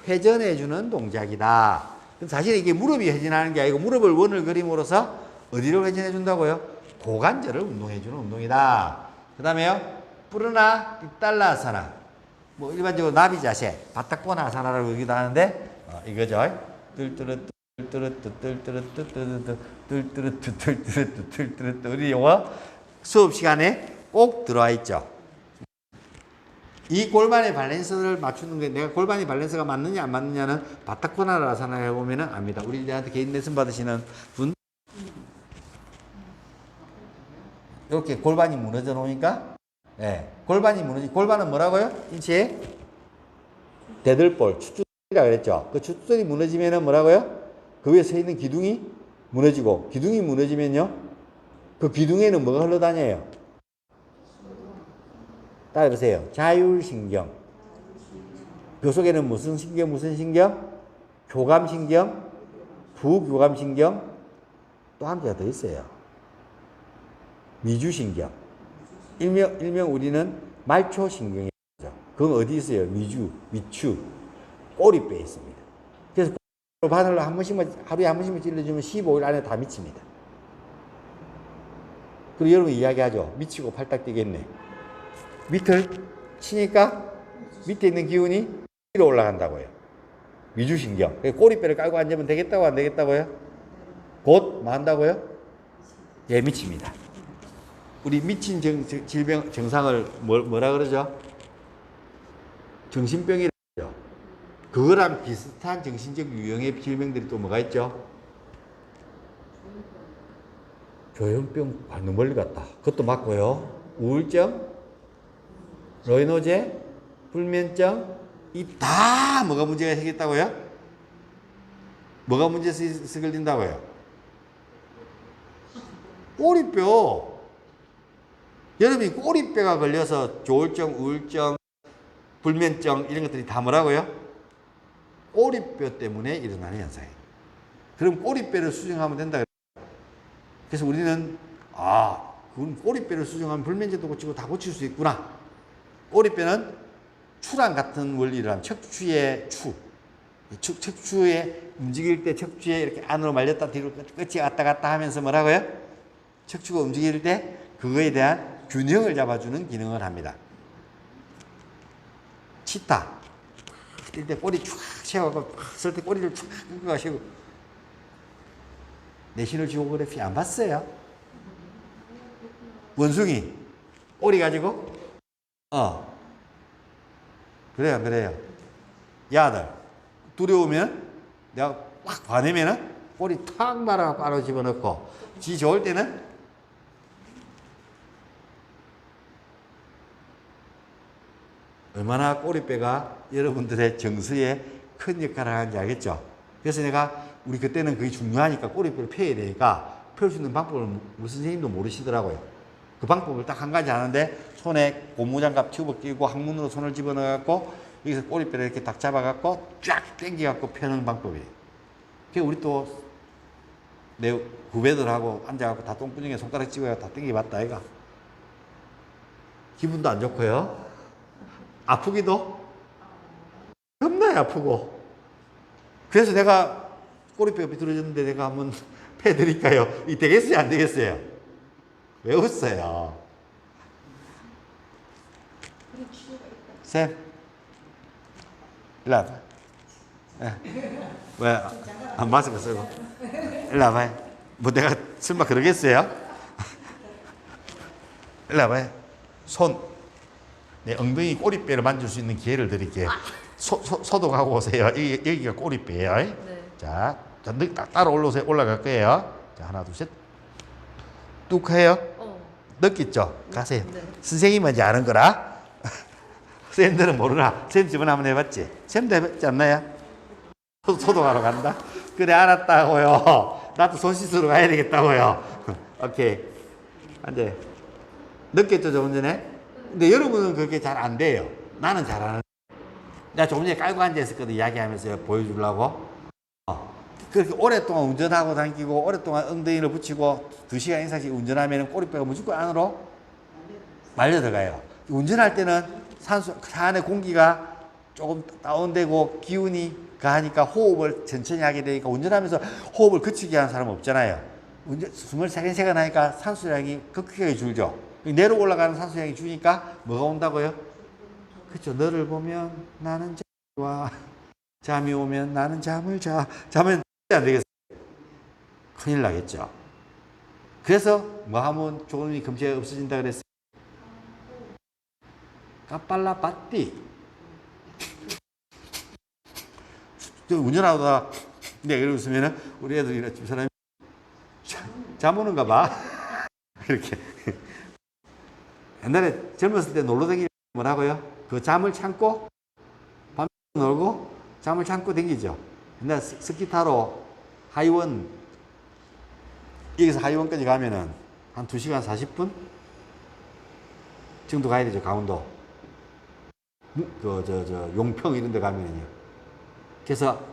[SPEAKER 1] 회전해주는 동작이다. 사실 이게 무릎이 회전하는 게 아니고 무릎을 원을 그림으로써 어디로 회전해 준다고요? 고관절을 운동해 주는 운동이다. 그 다음에요. 뿌르나 뒷달라 아사나. 뭐 일반적으로 나비 자세, 바닥권 아사나라고 여기도 하는데 이거죠. 우리 영어 수업 시간에 꼭 들어와 있죠. 이 골반의 밸런스를 맞추는 게 내가 골반이 밸런스가 맞느냐 안 맞느냐는 바타코나라 아사나 해보면 압니다. 우리 애한테 개인 레슨 받으시는 분 이렇게 골반이 무너져 놓으니까 네, 골반이 무너지. 골반은 뭐라고요? 인체의 대들볼, 추출이라 그랬죠. 그 추출이 무너지면은 뭐라고요? 그 위에 서 있는 기둥이 무너지고, 기둥이 무너지면요, 그 기둥에는 뭐가 흘러다녀요? 따라해보세요. 자율신경. 묘속에는 무슨 신경, 무슨 신경? 교감신경, 부교감신경, 또 한 개가 더 있어요. 미주신경. 일명 우리는 말초신경이죠. 그건 어디 있어요? 위추, 꼬리뼈에 있습니다. 그래서 바늘로 한 번씩만, 하루에 한 번씩만 찔러주면 15일 안에 다 미칩니다. 그리고 여러분 이야기하죠. 미치고 팔딱 뛰겠네. 밑을 치니까 밑에 있는 기운이 위로 올라간다고요. 위주신경. 꼬리뼈를 깔고 앉으면 되겠다고 안 되겠다고요? 곧 뭐 한다고요? 예, 미칩니다. 우리 미친 질병 증상을 뭐라 그러죠? 정신병이라고 그러죠. 그거랑 비슷한 정신적 유형의 질병들이 또 뭐가 있죠? 조현병 너무 멀리 갔다. 그것도 맞고요. 우울증, 로이노제, 불면증, 이 다 뭐가 문제가 생겼다고요? 뭐가 문제에서 걸린다고요? 꼬리뼈. 여러분이 꼬리뼈가 걸려서 조울증, 우울증, 불면증 이런 것들이 다 뭐라고요? 꼬리뼈 때문에 일어나는 현상이에요. 그럼 꼬리뼈를 수정하면 된다. 그래서 우리는 그럼 꼬리뼈를 수정하면 불면증도 고치고 다 고칠 수 있구나. 꼬리뼈는 추랑 같은 원리를 한 척추의 척추에 움직일 때 척추에 이렇게 안으로 말렸다 뒤로 끝이 왔다 갔다 하면서 뭐라고요? 척추가 움직일 때 그거에 대한 균형을 잡아주는 기능을 합니다. 치타. 뛸 때 꼬리 쫙 세워갖고 쓸 때 꼬리를 쫙 끌고 가시고 내시널 지오그래피 안 봤어요? 원숭이 꼬리 가지고 그래요. 야들 두려우면 내가 막 화내면은 꼬리 탁 말아갖고 안으로 집어넣고 지 좋을 때는 얼마나 꼬리뼈가 여러분들의 정서에 큰 역할을 하는지 알겠죠? 그래서 내가 우리 그때는 그게 중요하니까 꼬리뼈를 펴야 되니까 펴 수 있는 방법을 우리 선생님도 모르시더라고요. 그 방법을 딱 한 가지 아는데 손에 고무장갑 튜브 끼고 항문으로 손을 집어넣어갖고 여기서 꼬리뼈를 이렇게 딱 잡아갖고 쫙 당겨갖고 펴는 방법이에요. 그게 우리 또 내 후배들하고 앉아갖고 다 똥구멍에 손가락 집어서 다 당겨봤다 아이가. 기분도 안 좋고요. 아프기도 겁나게 아프고. 그래서 내가 꼬리뼈가 비뚤어졌는데 내가 한번 패드릴까요? 이 되겠어요? 안 되겠어요? 왜 웃어요? 쌤, 일로 와봐. 왜? 마스크 쓰고. 일로 와봐요. 뭐 내가 설마 그러겠어요? 일로 와봐요. 손. 내 엉덩이 꼬리뼈를 만질 수 있는 기회를 드릴게요. 소독하고 오세요. 여기가 꼬리뼈예요. 네. 자, 따라 올라갈 거예요. 자, 하나, 둘, 셋. 뚝 해요. 느꼈죠? 가세요. 네. 선생님은 이제 아는 거라. 쌤들은 모르나. 쌤 집은 한번 해봤지? 쌤도 해봤지 않나요? 소독하러 간다? 그래, 알았다고요. 나도 손 씻으러 가야 되겠다고요. 오케이. 앉아. 느꼈죠, 조금 전에? 근데 여러분은 그렇게 잘 안 돼요. 나는 잘하는. 내가 조금 전에 깔고 앉아있었거든, 이야기하면서 보여주려고. 그렇게 오랫동안 운전하고 다니고, 오랫동안 엉덩이를 붙이고, 2시간 이상씩 운전하면 꼬리뼈가 무조건 안으로 말려 들어가요. 운전할 때는 차 안에 공기가 조금 다운되고, 기운이 가하니까 호흡을 천천히 하게 되니까, 운전하면서 호흡을 그치게 하는 사람은 없잖아요. 숨을 세간세간 하니까 산소량이 급격하게 줄죠. 내려 올라가는 산소량이 주니까 뭐가 온다고요? 그렇죠. 너를 보면 나는 잠이 잠이 오면 나는 잠을 자면 안 되겠어요. 큰일 나겠죠. 그래서 뭐 하면 조금이 금세 없어진다 그랬어요. 까빨라 빠띠. 운전하다가 내가 이러고 있으면 우리 애들이 집 사람이 잠 오는가 봐. 이렇게. 옛날에 젊었을 때 놀러 다니면 뭐라고요? 그 잠을 참고 밤 놀고 잠을 참고 다니죠. 옛날 스키 타러 하이원, 여기서 하이원까지 가면은 한 2시간 40분 정도 가야 되죠. 강원도 용평 이런 데 가면은요. 그래서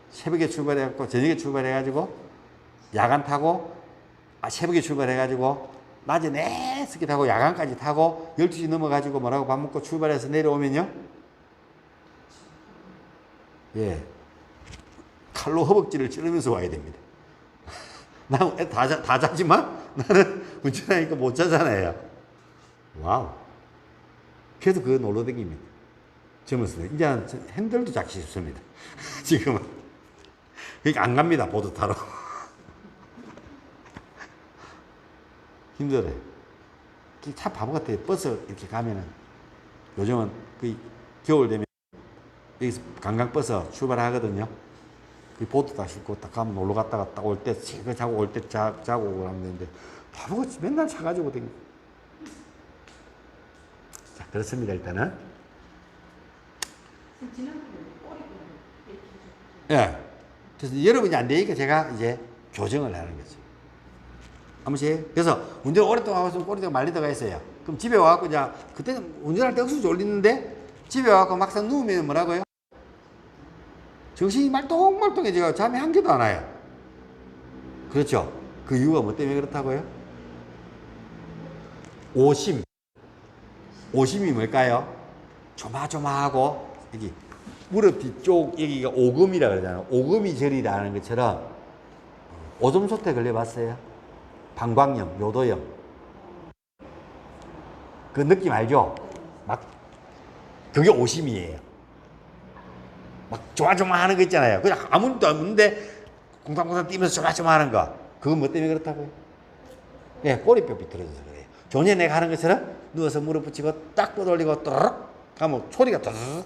[SPEAKER 1] 새벽에 출발해갖고 저녁에 출발해가지고 야간 타고 새벽에 출발해가지고 낮에 내 스키 타고 야간까지 타고 12시 넘어가지고 뭐라고 밥 먹고 출발해서 내려오면요. 예. 칼로 허벅지를 찌르면서 와야 됩니다. 나 다 자지만 나는 운전하니까 못 자잖아요. 와우. 그래서 그거 놀러 다닙니다. 젊었을 때. 이제 핸들도 잡기 쉽습니다. 지금은. 그러니까 안 갑니다. 보드 타러. 힘들어요. 차 바보 같아요. 버스 이렇게 가면은. 요즘은 거의 겨울 되면 여기서 관광버스 출발하거든요. 그 보트 다 싣고 딱 가면 놀러 갔다가 딱 올 때, 자고 올 때 자고 오고 하면 되는데, 바보같이 맨날 차 가지고 다니고. 자, 그렇습니다, 일단은. 예. 그래서 여러분이 안 되니까 제가 이제 교정을 하는 거죠. 아무튼 그래서 운전 오랫동안 하고 있으면 꼬리가 말리다가 있어요. 그럼 집에 와갖고 이제 그때는 운전할 때 억수 졸리는데 집에 와갖고 막상 누우면 뭐라고요? 정신이 말똥말똥해지고 잠이 한 개도 안 와요. 그렇죠? 그 이유가 뭐 때문에 그렇다고요? 오심. 오심이 뭘까요? 조마조마하고 여기 무릎 뒤쪽 여기가 오금이라 그러잖아요. 오금이 저리라는 것처럼 오줌소태 걸려봤어요? 방광염, 요도염. 그 느낌 알죠? 막 그게 오심이에요. 막 조마조마하는 거 있잖아요. 그냥 아무 일도 없는데 공상공상 뛰면서 조마조마하는 거. 그건 뭐 때문에 그렇다고요? 예, 꼬리뼈 비틀어져서 그래요. 전에 내가 하는 것처럼 누워서 무릎 붙이고 딱 뻗어올리고 또르륵 하면 소리가 또르륵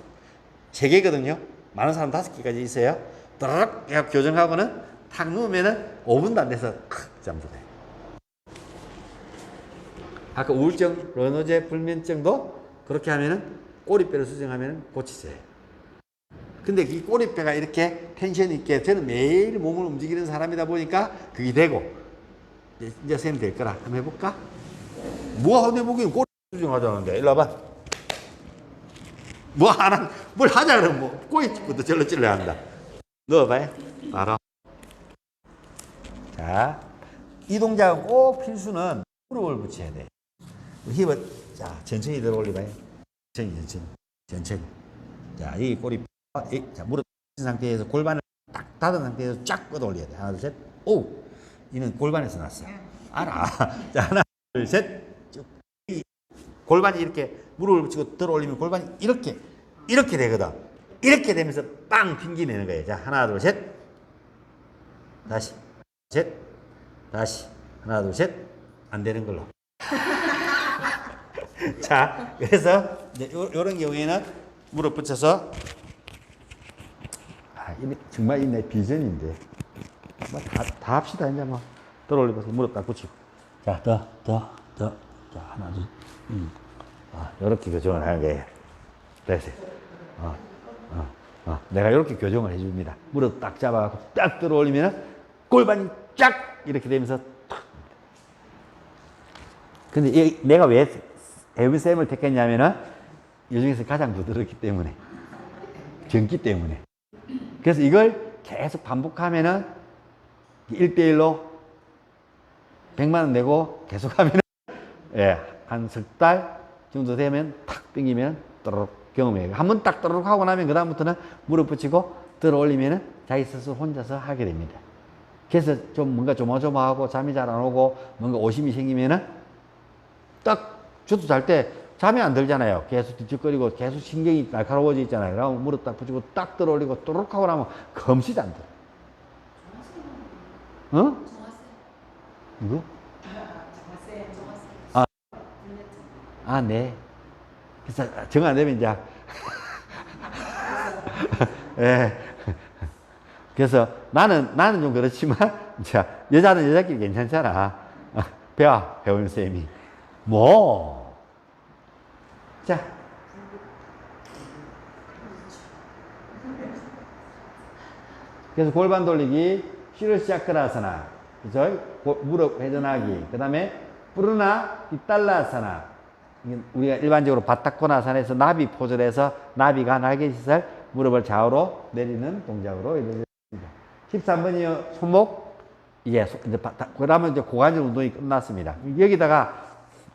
[SPEAKER 1] 3개거든요. 많은 사람 5개까지 있어요. 또르륵 해서 교정하고는 탁 누우면은 5분도 안 돼서 잠들어요. 아까 우울증, 르노제, 불면증도 그렇게 하면은 꼬리뼈를 수정하면은 고치세요. 근데 이 꼬리뼈가 이렇게 텐션 있게 저는 매일 몸을 움직이는 사람이다 보니까 그게 되고 이제 쌤 될 거라 한번 해볼까? 뭐 하네 보기엔 꼬리 수정하자는데 일로 와봐. 뭐 하나 뭘 하자 그러면 뭐 꼬리부터 절로 찔러야 한다. 넣어봐요. 알아. 자, 이 동작은 꼭 필수는 무릎을 붙여야 돼. 힙을 자 천천히 들어 올려봐요. 천천히. 자, 이 꼬리 자 무릎 친 상태에서 골반을 딱 닫은 상태에서 쫙 뻗어 올려야 돼. 하나 둘 셋. 오, 이는 골반에서 났어. 알아. 자, 하나 둘 셋. 쭉. 골반이 이렇게 무릎을 붙이고 들어 올리면 골반이 이렇게 되거든. 이렇게 되면서 빵 튕기내는 거예요. 자, 하나 둘 셋. 다시 셋. 다시 하나 둘 셋. 안 되는 걸로. 자, 그래서 이제 요런 경우에는 무릎 붙여서 이게 정말 이 내 비전인데 뭐 다 합시다. 이제 뭐 들어 올리면서 무릎 딱 붙이고 자, 자, 하나 둘 요렇게 교정을 하는 거예요. 됐어요. 내가 이렇게 교정을 해줍니다. 무릎 딱 잡아갖고 딱 들어 올리면 골반이 쫙 이렇게 되면서 탁. 근데 내가 왜 해운쌤을 택했냐면은 이 중에서 가장 부드럽기 때문에. 젊기 때문에. 그래서 이걸 계속 반복하면은 1대1로 100만 원 내고 계속 하면은 예, 한 석 달 정도 되면 탁 땡기면 또르륵 경험해요. 한 번 딱 또르륵 하고 나면 그다음부터는 무릎 붙이고 들어 올리면은 자기 스스로 혼자서 하게 됩니다. 그래서 좀 뭔가 조마조마하고 잠이 잘 안 오고 뭔가 오심이 생기면은 딱 저도 잘 때 잠이 안 들잖아요. 계속 뒤척거리고 계속 신경이 날카로워져 있잖아요. 그러면 무릎 딱 붙이고 딱 들어 올리고 또르륵 하고 나면 검시 안 들어. 어? 이거? 아, 네. 그래서 정 안 되면 이제 예. 그래서 나는 좀 그렇지만 자 여자는 여자끼리 괜찮잖아. 배워 배우는 쌤이 뭐. 자. 그래서 골반 돌리기, 시르샤크라사나, 그죠? 무릎 회전하기, 그 다음에 뿌르나 뒷달라사나. 우리가 일반적으로 바타코나산에서 나비 포즈를 해서 나비가 날개짓을 무릎을 좌우로 내리는 동작으로 이루어집니다. 13번이요. 손목. 이제 그러면 이제 고관절 운동이 끝났습니다. 여기다가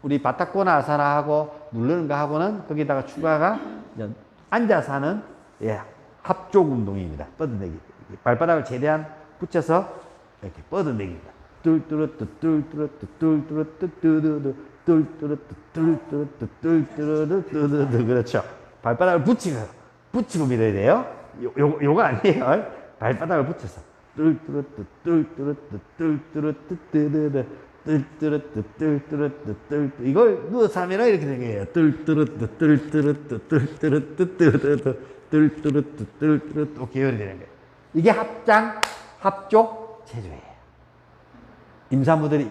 [SPEAKER 1] 우리 바타코나사나하고 누르는 거 하고는 거기다가 추가가 앉아서 하는 예, 합족 운동입니다. 뻗어내기. 발바닥을 최대한 붙여서 이렇게 뻗어내기입니다. 뚫뚫뚜 뚫뚫뚜 뚫뚫뚜 뚜두두 뚫뚫뚜 뚫뚫뚜 뚫뚫뚜 그렇죠. 발바닥을 붙이고 밀어야 돼요. 요거 아니에요. 발바닥을 붙여서 뚫뚫뚜 뚫뚫뚜 뚫뚫뚜 뚜두두 뚫뚫뚜 뚫뚫뚜 뚫 이걸 누워서 하면 이렇게 되게요. 뚫뚫뚜 뚫뚫뚜 뚫뚫뚜 뚜두두 뚫뚫뚜 뚫뚫뚜 계열이 되는 거예요. 이게 합족 체조예요. 임산부들이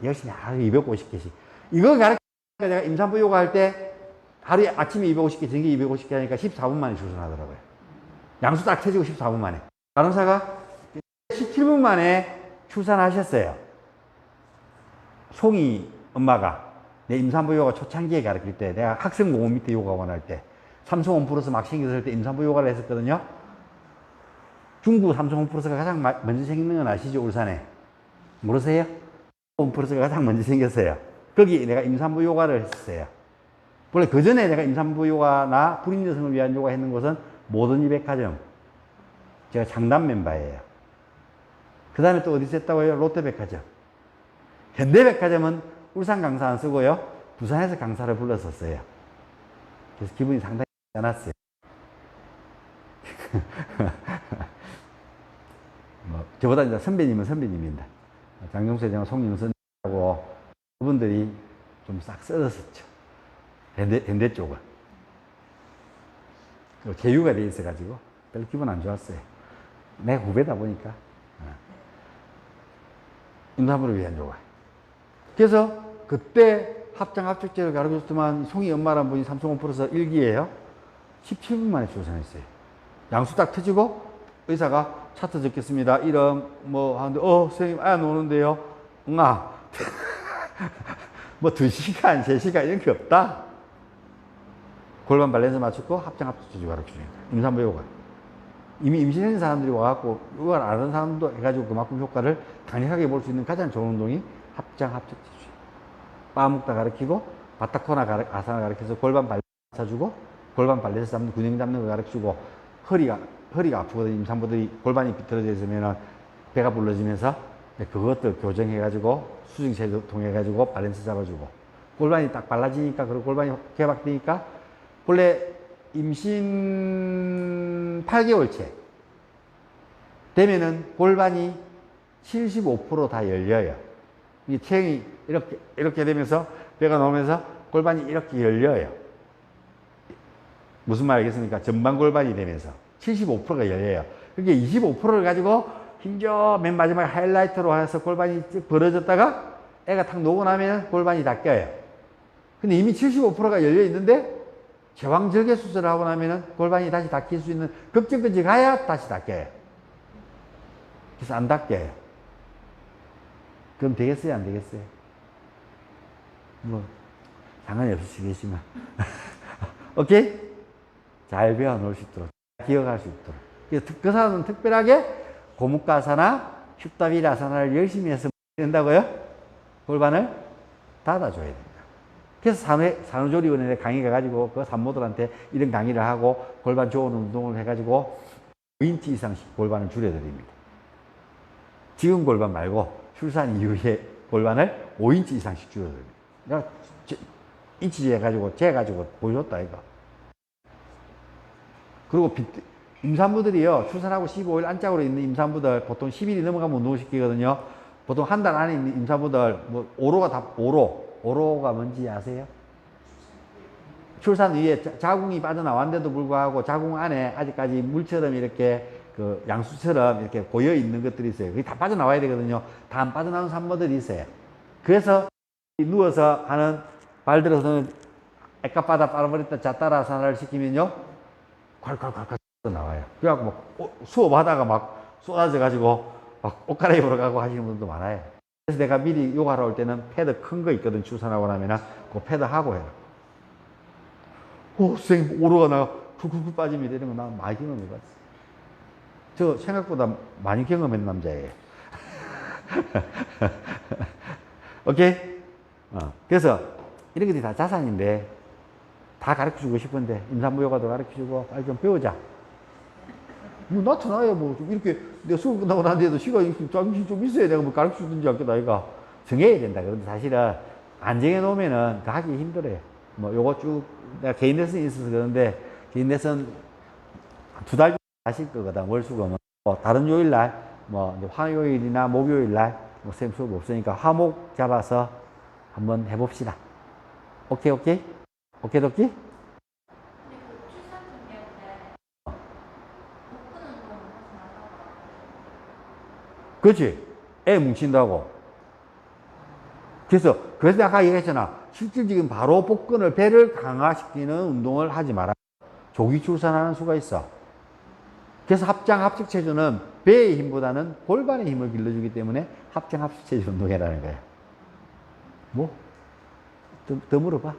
[SPEAKER 1] 열심히 하루 250개씩. 이거 가르치니까 내가 임산부 요가 할 때 하루에 아침에 250개, 저녁에 250개 하니까 14분 만에 출산하더라고요. 양수 딱 쳐지고 14분 만에. 간호사가 17분 만에 출산하셨어요. 송이 엄마가 내 임산부 요가 초창기에 가르칠 때 내가 학생공원 밑에 요가원 할 때 삼성 홈플러스 막 생겼을 때 임산부 요가를 했었거든요. 중구 삼성 홈플러스가 가장 먼저 생기는 건 아시죠? 울산에. 모르세요? 홈플러스가 가장 먼저 생겼어요. 거기 내가 임산부 요가를 했었어요. 원래 그 전에 내가 임산부 요가나 불임 여성을 위한 요가 했는 곳은 모더니 백화점. 제가 장담 멤버예요. 그 다음에 또 어디서 했다고요? 롯데백화점. 현대백화점은 울산 강사 안 쓰고요. 부산에서 강사를 불렀었어요. 그래서 기분이 상당히 괜찮았어요. 뭐, 저보다 이제 선배님은 선배님입니다. 장정수 회장과 송영 선생님하고 그분들이 좀 싹 썰었었죠. 현대 쪽은. 계유가 돼 있어가지고 별로 기분 안 좋았어요. 내 후배다 보니까. 임산부를 위한 요가. 그래서 그때 합장합축제를 가르쳐줬더만 송이 엄마란 분이 삼성홈 플러스 1기예요. 17분 만에 출산했어요. 양수 딱 터지고 의사가 차트 적겠습니다. 이름 뭐 하는데 선생님 안 오는데요. 응아. 뭐 2시간 3시간 이런 게 없다. 골반 밸런스 맞추고 합장합축제 가르쳐주니까 임산부 요가. 이미 임신한 사람들이 와갖고 요가를 아는 사람도 해가지고 그만큼 효과를 강력하게 볼 수 있는 가장 좋은 운동이 합장합축제죠. 빠먹다 가르치고 바타코나 아사나 가르쳐서 골반 발레 맞춰주고 골반 발레에서 잡는 균형 잡는 거 가르쳐주고 허리가 아프거든요. 임산부들이 골반이 비틀어져 있으면 배가 불러지면서 그것들 교정해가지고 수정체도 통해가지고 밸런스 잡아주고 골반이 딱 발라지니까 그리고 골반이 개박되니까 원래 임신 8개월째 되면은 골반이 75% 다 열려요. 이 체형이 이렇게 되면서 배가 나오면서 골반이 이렇게 열려요. 무슨 말 알겠습니까? 전방 골반이 되면서 75%가 열려요. 그게 25%를 가지고 힘줘 맨 마지막에 하이라이트로 해서 골반이 쭉 벌어졌다가 애가 탁 녹고 나면 골반이 다 껴요. 근데 이미 75%가 열려 있는데 제왕절개 수술을 하고 나면은 골반이 다시 닫힐 수 있는 걱정까지 가야 다시 닫혀요. 그래서 안 닫혀요. 그럼 되겠어요? 안 되겠어요? 뭐 상관이 없으시겠지만 오케이? 잘 배워 놓을 수 있도록 기억할 수 있도록 그래서 그 사람은 특별하게 고뭇가사나 춥다비라사나를 열심히 해서 된다고요? 골반을 닫아줘야 됩니다. 그래서 산후조리원에 강의 가가지고 그 산모들한테 이런 강의를 하고 골반 좋은 운동을 해가지고 5인치 이상씩 골반을 줄여드립니다. 지금 골반 말고 출산 이후에 골반을 5인치 이상씩 줄여드립니다. 내가 인치 재가지고 보여줬다 이거. 그리고 임산부들이요 출산하고 15일 안짝으로 있는 임산부들 보통 10일이 넘어가면 운동시키거든요. 보통 한 달 안에 있는 임산부들 뭐 오로가 뭔지 아세요? 출산 위에 자궁이 빠져나왔는데도 불구하고 자궁 안에 아직까지 물처럼 이렇게 그 양수처럼 이렇게 고여 있는 것들이 있어요. 그게 다 빠져나와야 되거든요. 다 안 빠져나오는 산모들이 있어요. 그래서 누워서 하는 발 들어서는 애까바다 빨아버렸다 잣따라사나를 시키면요 콸콸콸콸 나와요. 그래갖고 막 수업하다가 막 쏟아져가지고 막 옷 갈아입으러 가고 하시는 분들도 많아요. 그래서 내가 미리 요가하러 올 때는 패드 큰 거 있거든. 출산하고 나면은 그 패드 하고 해요. 선생님 오로가 나 쿨쿨쿨 빠집니다. 이런 거 나 많이 경험해봤어. 저 생각보다 많이 경험한 남자예요. 오케이? 그래서 이런 것들이 다 자산인데 다 가르쳐주고 싶은데 임산부 요가도 가르쳐주고 빨리 좀 배우자. 뭐 나타나요. 뭐 이렇게 내가 수업 끝나고 난 뒤에도 시간이 좀 있어야 내가 뭐 가르쳐주든지 할거다 아이가. 정해야 된다. 그런데 사실은 안 정해놓으면은 그 하기 힘들어요. 뭐 요거 쭉 내가 개인 레슨이 있어서 그러는데 개인 레슨 2달 하실 거거든. 월수금은 뭐 다른 요일날 뭐 화요일이나 목요일날 뭐 쌤 수업 없으니까 화목 잡아서 한번 해봅시다. 오케이 도끼?
[SPEAKER 2] 근데 그 출산 준비할 때 복근 운동을 하지 말라고 하더라고요.
[SPEAKER 1] 그렇지. 애 뭉친다고. 그래서 내가 아까 얘기했잖아. 실제 지금 바로 복근을 배를 강화시키는 운동을 하지 마라. 조기 출산하는 수가 있어. 그래서 합장-합숙 체조는 배의 힘보다는 골반의 힘을 길러주기 때문에 합장-합숙 체조 운동이라는 거야. 뭐? 더 물어봐.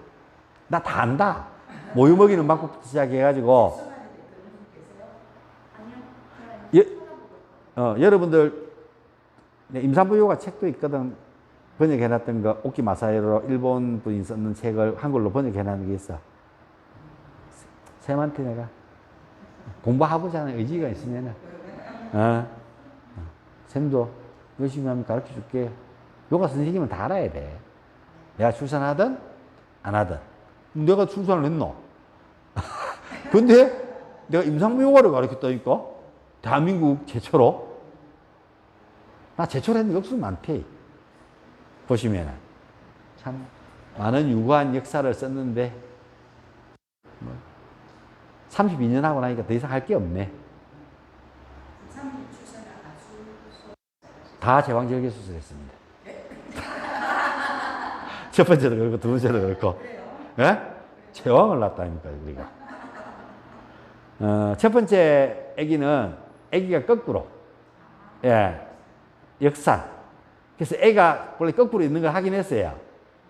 [SPEAKER 1] 나 다 안다. 모유 먹이는 방법부터 시작해가지고.
[SPEAKER 2] 아니요.
[SPEAKER 1] 여러분들 임산부 요가 책도 있거든. 번역해놨던 거 오키 마사히로 일본 분이 썼는 책을 한글로 번역해놨는 게 있어. 쌤한테 내가 공부하고자 하는 의지가 있으면은 쌤도 열심히 하면 가르쳐줄게. 요가 선생님은 다 알아야 돼. 내가 출산하든 안 하든. 내가 출산을 했노. 근데 내가 임산부 요가를 가르쳤다니까. 대한민국 최초로. 나 최초로 했는 역수 많대. 보시면은 참 많은 유구한 역사를 썼는데 32년 하고 나니까 더 이상 할 게 없네. 다 제왕절개 수술했습니다. 첫 번째도 그렇고 두 번째도 그렇고. 예? 제왕을 낳았다니까 우리가. 첫 번째 아기가 거꾸로. 예. 역산. 그래서 애가 원래 거꾸로 있는 걸 확인했어요.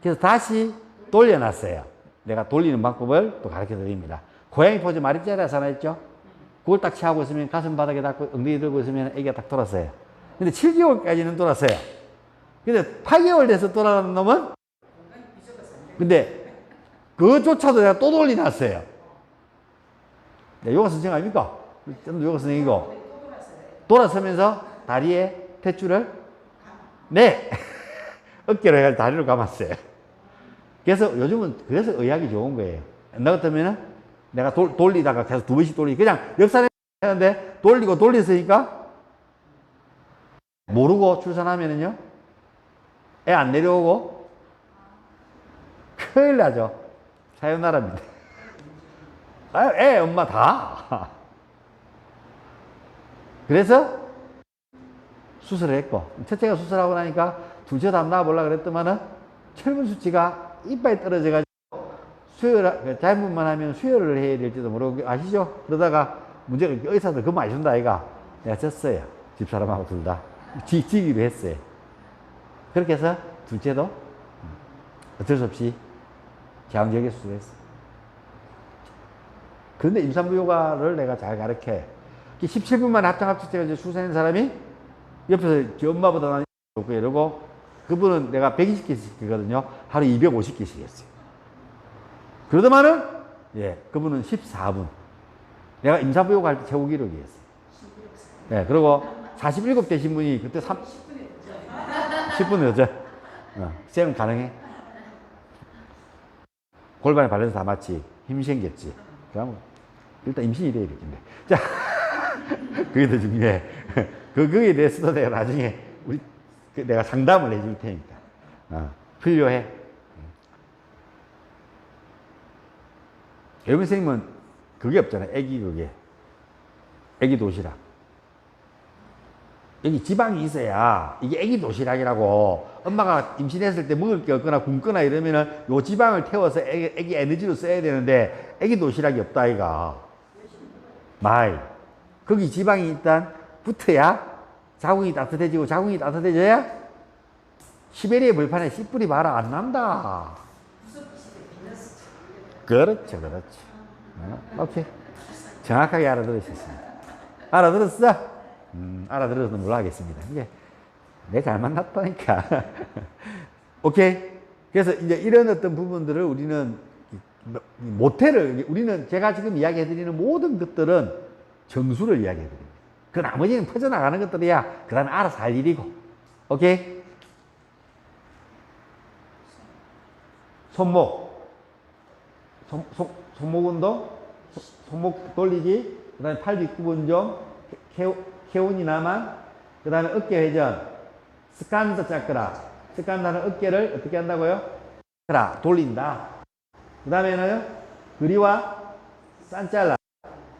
[SPEAKER 1] 그래서 다시 돌려놨어요. 내가 돌리는 방법을 또 가르쳐 드립니다. 고양이 포즈 마리짜리아사나 했죠? 그걸 딱 취하고 있으면 가슴 바닥에 닿고 엉덩이 들고 있으면 애기가 딱 돌았어요. 근데 7개월까지는 돌았어요. 근데 8개월 돼서 돌아가는 놈은 근데 그조차도 내가 또 돌려놨어요. 요가 선생 아닙니까? 저도 요가 선생이고 돌아서면서 다리에 탯줄을 네! 어깨로 해가지고 다리를 감았어요. 그래서 요즘은 그래서 의학이 좋은 거예요. 나 같으면은 내가 돌리다가 계속 2번씩 돌리고 그냥 역산에 하는데 돌리고 돌렸으니까 모르고 출산하면은요 애 안 내려오고 큰일 나죠. 사요나라입니다. 애 엄마 다. 그래서 수술을 했고 첫째가 수술하고 나니까 둘째도 한번 낳아보려고 그랬더만은 철분 수치가 이빨이 떨어져가지고 잘못만 하면 수혈을 해야 될지도 모르고 아시죠? 그러다가 문제가 의사들 그거 많이 준다 아이가. 내가 졌어요. 집사람하고 둘 다. 지기로 했어요. 그렇게 해서 둘째도 어쩔 수 없이 제왕적일 수가 있어. 그런데 임산부 요가를 내가 잘 가르쳐. 17분만 합쳐가지고 출산한 사람이 옆에서 지 엄마보다 나은 없고 이러고, 그분은 내가 120개씩 시키거든요. 하루 250개씩 했어요. 그러더만은, 예, 그분은 14분. 내가 임산부 요가 할 때 최고 기록이었어요. 예, 그리고 47 되신 분이 그때 10분 늦어. 쌤은 가능해? 골반에 발려서 다 맞지. 힘 생겼지. 그러면 일단 임신이 돼야 되겠네. 자, 그게 더 중요해. 그거에 대해서도 내가 나중에 내가 상담을 해줄 테니까. 필요해. 여러분 선생님은 그게 없잖아요. 애기 도시락. 여기 지방이 있어야 이게 애기 도시락이라고. 엄마가 임신했을 때 먹을 게 없거나 굶거나 이러면은 요 지방을 태워서 애기 에너지로 써야 되는데 애기 도시락이 없다 아이가. 마이. 거기 지방이 일단 붙어야 자궁이 따뜻해지고, 자궁이 따뜻해져야 시베리아 벌판에 씨 뿌리 봐라 안 난다. 그렇죠. 오케이. 정확하게 알아들으셨습니다. 알아들었어? 알아들어서 놀라겠습니다. 이게 내 잘 만났다니까. 오케이. 그래서 이제 이런 어떤 부분들을 우리는 모태를, 우리는 제가 지금 이야기해드리는 모든 것들은 정수를 이야기해드립니다. 그 나머지는 퍼져나가는 것들이야. 그 다음에 알아서 할 일이고. 오케이. 손목 운동, 손목 돌리기, 그 다음에 팔 뒷구분 좀, 케오니나만, 그 다음에 어깨 회전, 스칸드 차크라. 스칸드는 어깨를 어떻게 한다고요? 돌린다. 그 다음에는 그리와 산잘라,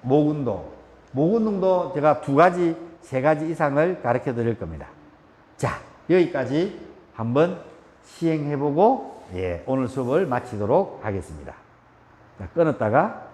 [SPEAKER 1] 목 운동. 목 운동도 제가 2가지, 3가지 이상을 가르쳐 드릴 겁니다. 자, 여기까지 한번 시행해보고, 예, 오늘 수업을 마치도록 하겠습니다. 자, 끊었다가